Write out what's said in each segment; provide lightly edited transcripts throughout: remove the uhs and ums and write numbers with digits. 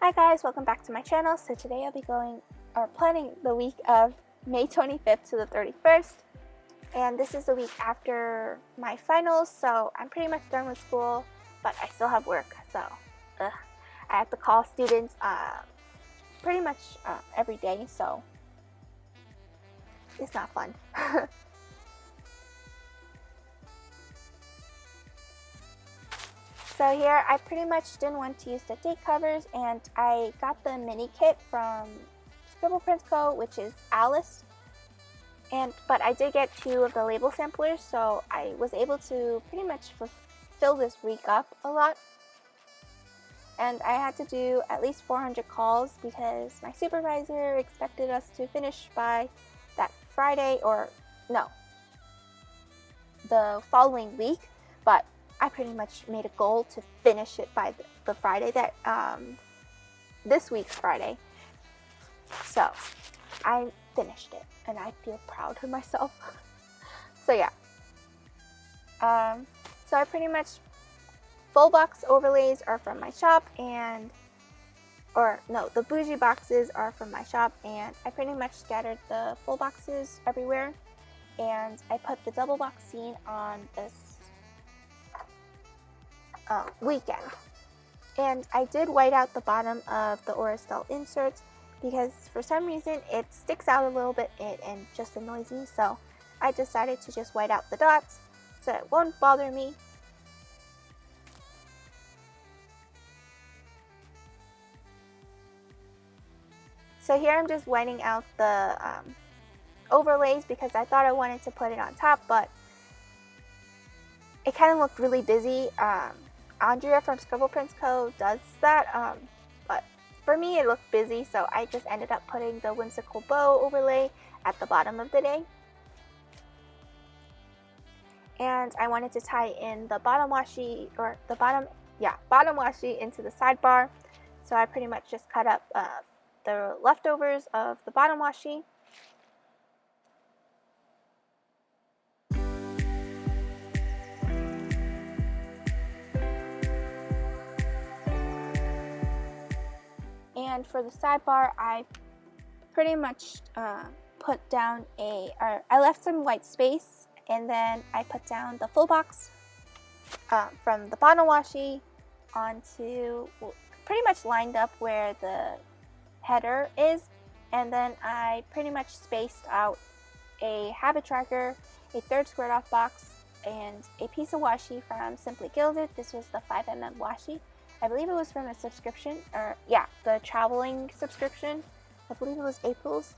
Hi guys, welcome back to my channel. So today I'll be planning the week of May 25th to the 31st. And this is the week after my finals, so I'm pretty much done with school, but I still have work. So I have to call students pretty much every day, so it's not fun. So here, I pretty much didn't want to use the date covers, and I got the mini kit from Scribble Prints Co, which is Alice. But I did get 2 of the label samplers, so I was able to pretty much fill this week up a lot. And I had to do at least 400 calls because my supervisor expected us to finish by that Friday, or no, the following week, but I pretty much made a goal to finish it by the Friday that, this week's Friday. So I finished it and I feel proud of myself. So yeah. So I pretty much, full box overlays are from my shop, the bougie boxes are from my shop, and I pretty much scattered the full boxes everywhere, and I put the double box scene on this weekend. And I did white out the bottom of the Oristelle inserts because for some reason it sticks out a little bit and just annoys me, so I decided to just white out the dots so it won't bother me. So here I'm just whiting out the overlays because I thought I wanted to put it on top, but it kind of looked really busy. Andrea from Scribble Prints Co does that, but for me it looked busy, so I just ended up putting the whimsical bow overlay at the bottom of the day. And I wanted to tie in the bottom washi, bottom washi into the sidebar, so I pretty much just cut up the leftovers of the bottom washi. And for the sidebar, I pretty much put down I left some white space, and then I put down the full box from the bottom washi onto, pretty much lined up where the header is, and then I pretty much spaced out a habit tracker, a 3rd squared off box, and a piece of washi from Simply Gilded. This was the 5mm washi. I believe it was from a subscription, the traveling subscription. I believe it was April's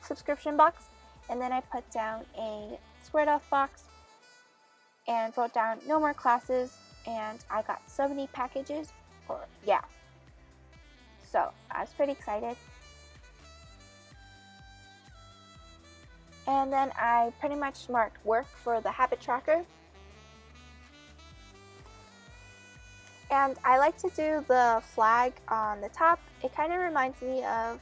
subscription box. And then I put down a squared off box and wrote down no more classes, and I got 70 packages, so I was pretty excited. And then I pretty much marked work for the habit tracker. And I like to do the flag on the top. It kind of reminds me of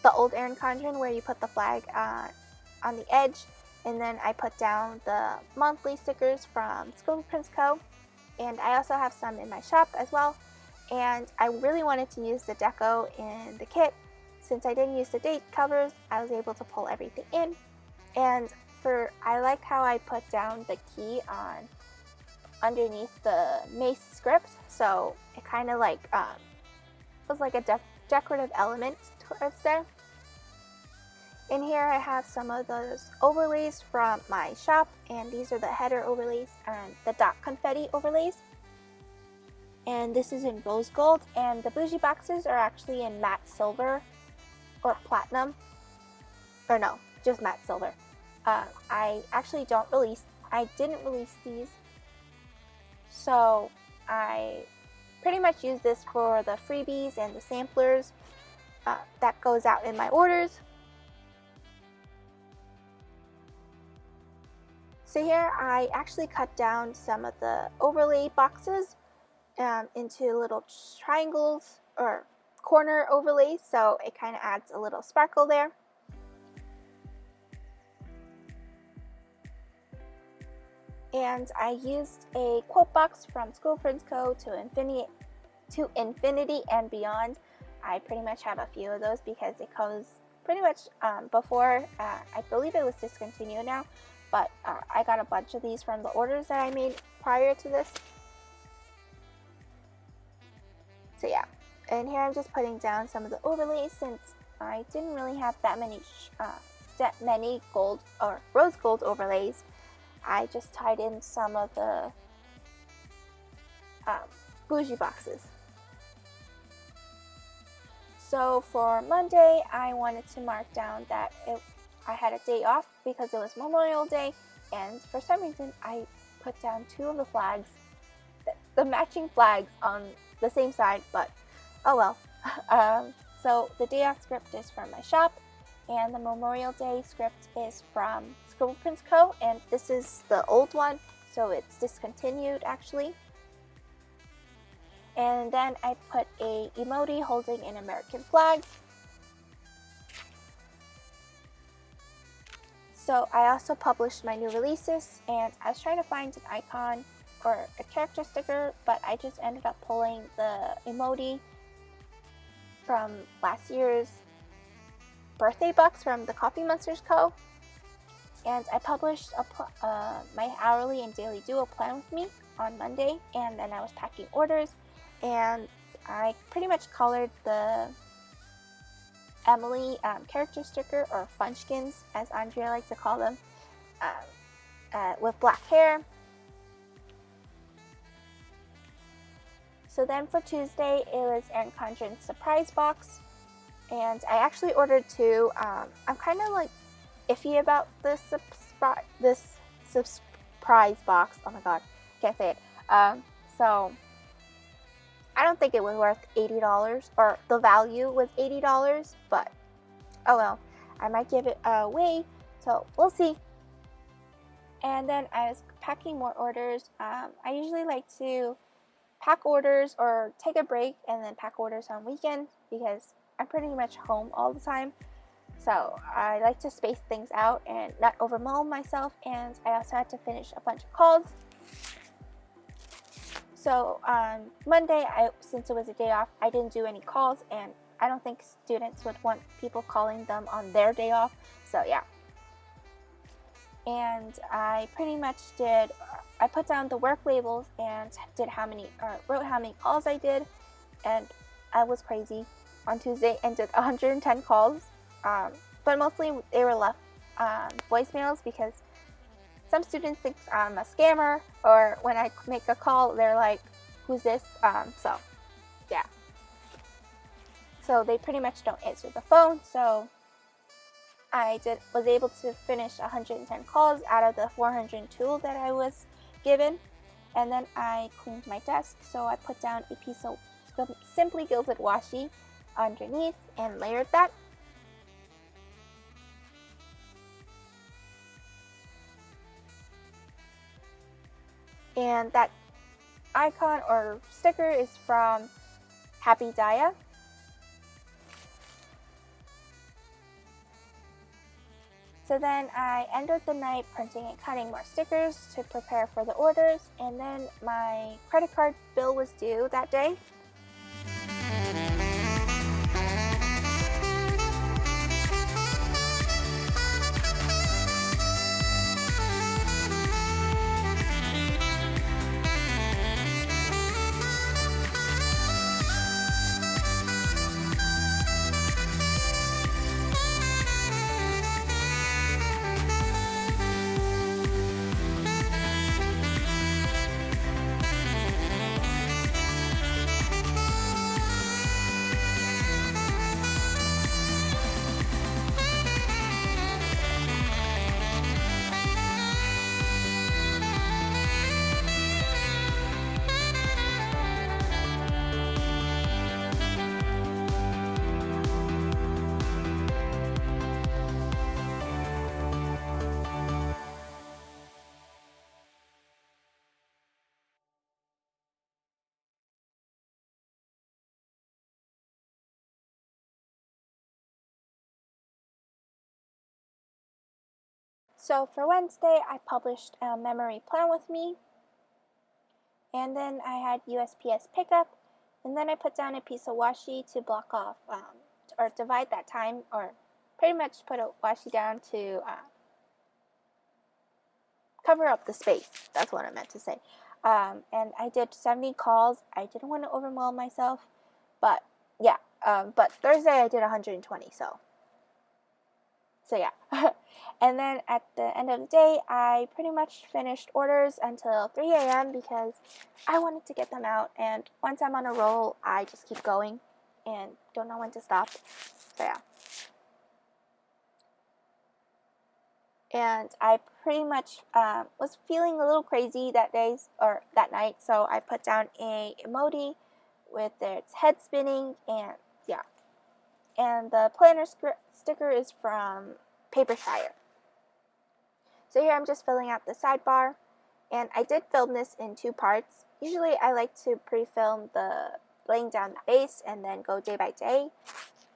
the old Erin Condren where you put the flag on the edge, and then I put down the monthly stickers from Scribble Prints Co. And I also have some in my shop as well. And I really wanted to use the deco in the kit. Since I didn't use the date covers, I was able to pull everything in. And I like how I put down the key on underneath the mace script, so it kind of like was like a decorative element towards there. In here I have some of those overlays from my shop, and these are the header overlays and the dot confetti overlays. And this is in rose gold, and the bougie boxes are actually in matte silver or platinum, or no, just matte silver. I didn't release these, so I pretty much use this for the freebies and the samplers that goes out in my orders. So here I actually cut down some of the overlay boxes into little triangles or corner overlays, so it kind of adds a little sparkle there. And I used a quote box from Scribble Prints Co to to infinity and beyond. I pretty much have a few of those because it goes pretty much before, I believe it was discontinued now, but I got a bunch of these from the orders that I made prior to this. So yeah, and here I'm just putting down some of the overlays since I didn't really have that many gold or rose gold overlays. I just tied in some of the bougie boxes. So for Monday, I wanted to mark down that I had a day off because it was Memorial Day, and for some reason I put down two of the flags, the matching flags on the same side, but oh well. So the day off script is from my shop, and the Memorial Day script is from Scribble Prints Co, and this is the old one, so it's discontinued actually. And then I put a emoji holding an American flag. So I also published my new releases, and I was trying to find an icon or a character sticker, but I just ended up pulling the emoji from last year's birthday box from the Coffee Monsterz Co. And I published my hourly and daily duo plan with me on Monday, and then I was packing orders, and I pretty much colored the Emily character sticker, or funchkins as Andrea likes to call them, with black hair. So then for Tuesday, it was Erin Condren's surprise box, and I actually ordered two. I'm kind of like iffy about this surprise box. Oh my god, can't say it. So I don't think it was worth $80, or the value was $80, but oh well, I might give it away, so we'll see. And then I was packing more orders. I usually like to pack orders or take a break and then pack orders on weekends because I'm pretty much home all the time. So I like to space things out and not overwhelm myself, and I also had to finish a bunch of calls. So on Monday, since it was a day off, I didn't do any calls, and I don't think students would want people calling them on their day off. So yeah. And I pretty much I put down the work labels and wrote how many calls I did, and I was crazy on Tuesday and did 110 calls. But mostly they were left voicemails because some students think I'm a scammer, or when I make a call, they're like, who's this? So, yeah. So they pretty much don't answer the phone, so I was able to finish 110 calls out of the 402 that I was given. And then I cleaned my desk, so I put down a piece of Simply Gilded Washi underneath and layered that. And that icon or sticker is from Happy Daya. So then I ended the night printing and cutting more stickers to prepare for the orders, and then my credit card bill was due that day. So for Wednesday, I published a memory plan with me, and then I had USPS pickup, And then I put down a piece of washi to block off, or divide that time, or pretty much put a washi down to cover up the space. That's what I meant to say. And I did 70 calls. I didn't want to overwhelm myself, but yeah. But Thursday I did 120, so yeah. And then at the end of the day, I pretty much finished orders until 3 a.m. because I wanted to get them out. And once I'm on a roll, I just keep going and don't know when to stop. So yeah. And I pretty much was feeling a little crazy that day or that night, so I put down a emoji with its head spinning, and yeah. And the planner sticker is from Papershire. So here I'm just filling out the sidebar, and I did film this in 2 parts. Usually I like to pre-film the laying down the base and then go day by day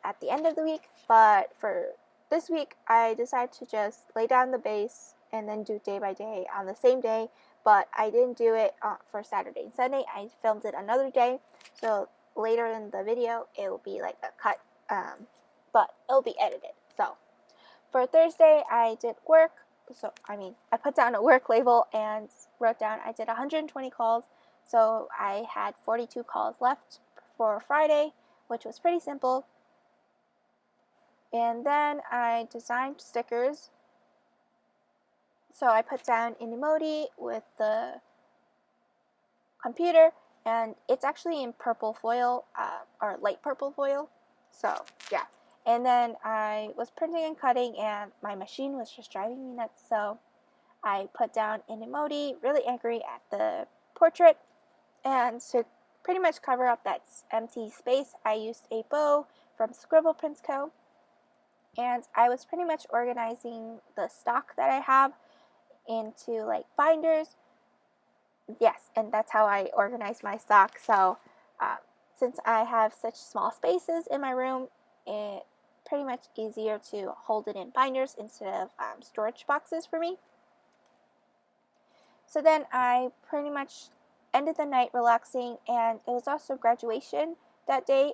at the end of the week, but for this week I decided to just lay down the base and then do day by day on the same day, but I didn't do it for Saturday and Sunday. I filmed it another day, so later in the video it will be like a cut, but it'll be edited. So for Thursday I did work. So I put down a work label and wrote down I did 120 calls, so I had 42 calls left for Friday, which was pretty simple. And then I designed stickers. So I put down an emoji with the computer, and it's actually in purple foil, or light purple foil. So yeah. And then I was printing and cutting, and my machine was just driving me nuts. So I put down an emoji, really angry at the portrait. And to pretty much cover up that empty space, I used a bow from Scribble Prints Co. And I was pretty much organizing the stock that I have into like binders. Yes, and that's how I organize my stock. So since I have such small spaces in my room, it's pretty much easier to hold it in binders instead of storage boxes for me. So then I pretty much ended the night relaxing, and it was also graduation that day.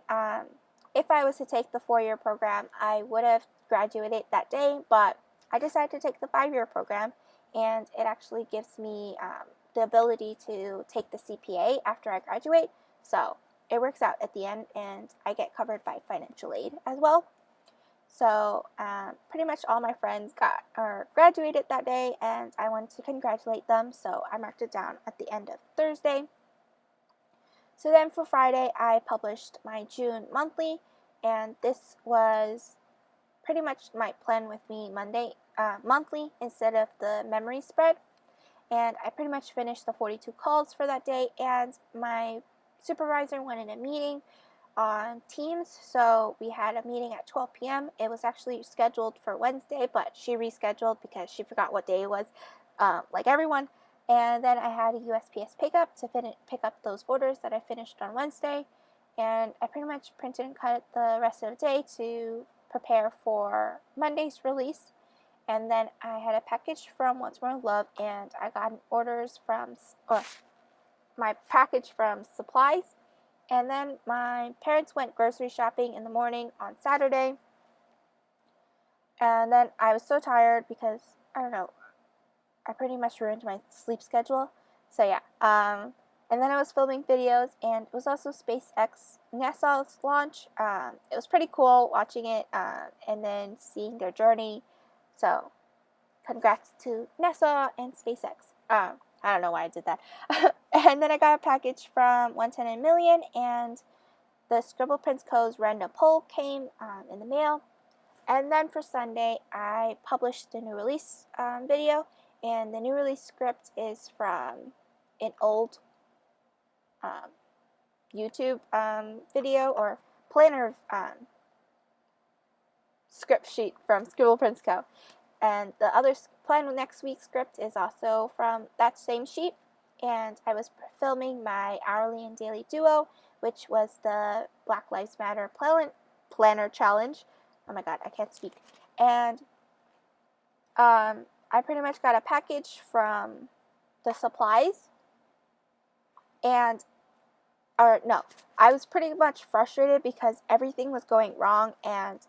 If I was to take the 4-year program, I would have graduated that day, but I decided to take the 5-year program, and it actually gives me the ability to take the CPA after I graduate. So it works out at the end, and I get covered by financial aid as well. So pretty much all my friends graduated that day, and I wanted to congratulate them, so I marked it down at the end of Thursday. So then for Friday, I published my June monthly, and this was pretty much my plan with me monthly instead of the memory spread. And I pretty much finished the 42 calls for that day, and my supervisor went in a meeting on Teams, so we had a meeting at 12 p.m. It was actually scheduled for Wednesday, but she rescheduled because she forgot what day it was, like everyone. And then I had a USPS pickup to pick up those orders that I finished on Wednesday, and I pretty much printed and cut the rest of the day to prepare for Monday's release. And then I had a package from OnceMoreWithLove, and I got my package from Supplies. And then my parents went grocery shopping in the morning on Saturday. And then I was so tired because, I don't know, I pretty much ruined my sleep schedule. So yeah. And then I was filming videos, and it was also SpaceX NASA's launch. It was pretty cool watching it and then seeing their journey. So congrats to NASA and SpaceX. I don't know why I did that. And then I got a package from 110 Million, and the Scribble Prints Co's random poll came in the mail. And then for Sunday, I published the new release video, and the new release script is from an old YouTube video or planner script sheet from Scribble Prints Co. And the other plan next week's script is also from that same sheet. And I was filming my hourly and daily duo, which was the Black Lives Matter planner challenge. Oh my god, I can't speak. And I pretty much got a package from the Supplies. And or no, I was pretty much frustrated because everything was going wrong. And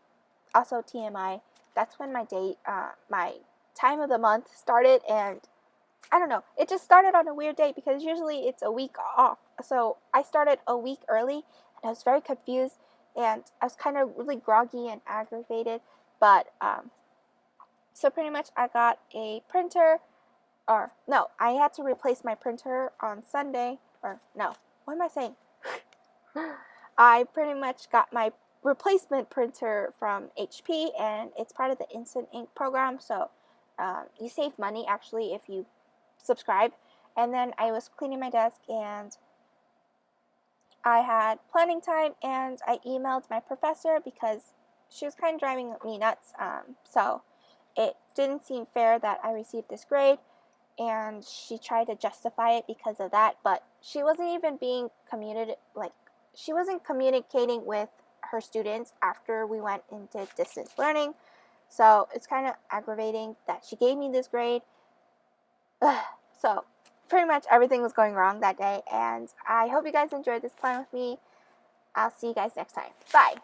also TMI, that's when my my time of the month started, and I don't know, it just started on a weird day because usually it's a week off. So I started a week early, and I was very confused, and I was kind of really groggy and aggravated. But so pretty much I got a printer, or no, I had to replace my printer on Sunday, or no, what am I saying? I pretty much got my replacement printer from HP, and it's part of the Instant Ink program, so you save money actually if you subscribe. And then I was cleaning my desk, and I had planning time, and I emailed my professor because she was kind of driving me nuts. So it didn't seem fair that I received this grade, and she tried to justify it because of that, but she wasn't even being she wasn't communicating with her students after we went into distance learning. So it's kind of aggravating that she gave me this grade. So pretty much everything was going wrong that day, and I hope you guys enjoyed this plan with me. I'll see you guys next time. Bye!